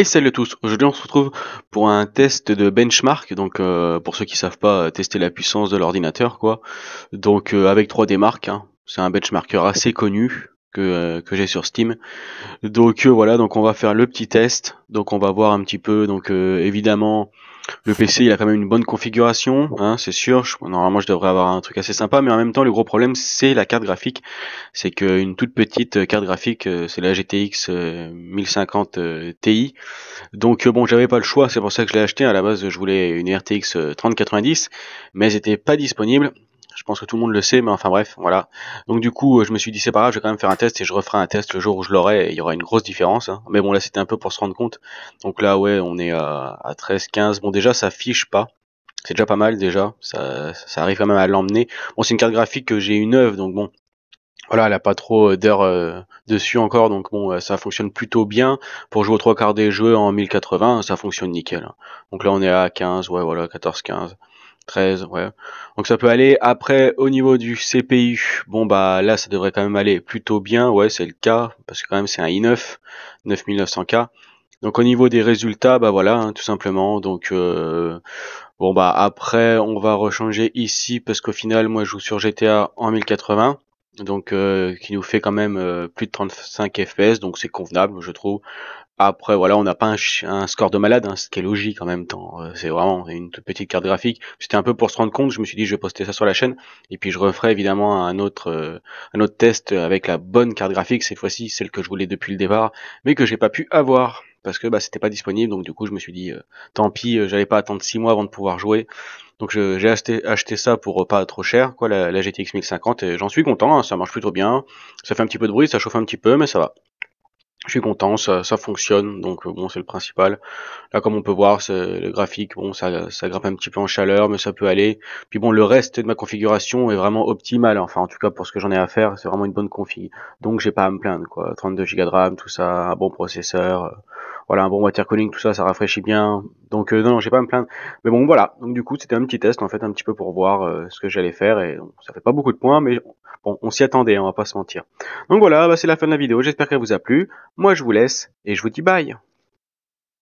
Hey, salut à tous. Aujourd'hui, on se retrouve pour un test de benchmark. Donc, pour ceux qui savent pas, tester la puissance de l'ordinateur, quoi. Donc, avec 3D Mark, hein. C'est un benchmarker assez connu que j'ai sur Steam. Donc, voilà. Donc, on va faire le petit test. Donc, on va voir un petit peu. Donc, évidemment, le PC, il a quand même une bonne configuration, hein, c'est sûr. Normalement, je devrais avoir un truc assez sympa, mais en même temps, le gros problème, c'est la carte graphique. C'est qu'une toute petite carte graphique, c'est la GTX 1050 Ti. Donc bon, j'avais pas le choix, c'est pour ça que je l'ai acheté. À la base, je voulais une RTX 3090, mais elles étaient pas disponibles. Je pense que tout le monde le sait, mais enfin bref, voilà. Donc du coup, je me suis dit c'est pas grave, je vais quand même faire un test et je referai un test le jour où je l'aurai. Et il y aura une grosse différence, hein. Mais bon, là c'était un peu pour se rendre compte. Donc là, ouais, on est à 13, 15. Bon, déjà, ça fiche pas. C'est déjà pas mal déjà. Ça arrive quand même à l'emmener. Bon, c'est une carte graphique que j'ai une neuve, donc bon, voilà, elle a pas trop d'heures dessus encore, donc bon, ça fonctionne plutôt bien. Pour jouer aux trois quarts des jeux en 1080, ça fonctionne nickel, hein. Donc là, on est à 15, ouais, voilà, 14, 15, 13, ouais. Donc ça peut aller. Après, au niveau du CPU, bon bah là, ça devrait quand même aller plutôt bien, ouais, c'est le cas, parce que quand même c'est un i9, 9900K. Donc au niveau des résultats, bah voilà, hein, tout simplement. Donc bon bah après, on va rechanger ici parce qu'au final, moi, je joue sur GTA en 1080, donc qui nous fait quand même plus de 35 FPS, donc c'est convenable, je trouve. Après, voilà, on n'a pas un score de malade, hein, ce qui est logique en même temps. C'est vraiment une toute petite carte graphique. C'était un peu pour se rendre compte. Je me suis dit, je vais poster ça sur la chaîne, et puis je referai évidemment un autre test avec la bonne carte graphique cette fois-ci, celle que je voulais depuis le départ, mais que j'ai pas pu avoir parce que bah c'était pas disponible. Donc du coup, je me suis dit, tant pis, j'allais pas attendre 6 mois avant de pouvoir jouer. Donc j'ai acheté ça pour pas trop cher, quoi, la GTX 1050, et j'en suis content, hein, ça marche plutôt bien. Ça fait un petit peu de bruit, ça chauffe un petit peu, mais ça va. Je suis content, ça fonctionne, donc bon, c'est le principal. Là, comme on peut voir, le graphique, bon, ça grimpe un petit peu en chaleur, mais ça peut aller. Puis bon, le reste de ma configuration est vraiment optimal. Enfin, en tout cas, pour ce que j'en ai à faire, c'est vraiment une bonne config. Donc, j'ai pas à me plaindre, quoi. 32 Go de RAM, tout ça, un bon processeur, voilà, un bon water cooling, tout ça, ça rafraîchit bien. Donc, non, j'ai pas à me plaindre. Mais bon, voilà. Donc, du coup, c'était un petit test, en fait, un petit peu pour voir ce que j'allais faire. Et bon, ça fait pas beaucoup de points, mais bon, on s'y attendait, hein, on va pas se mentir. Donc voilà, bah, c'est la fin de la vidéo. J'espère qu'elle vous a plu. Moi, je vous laisse et je vous dis bye.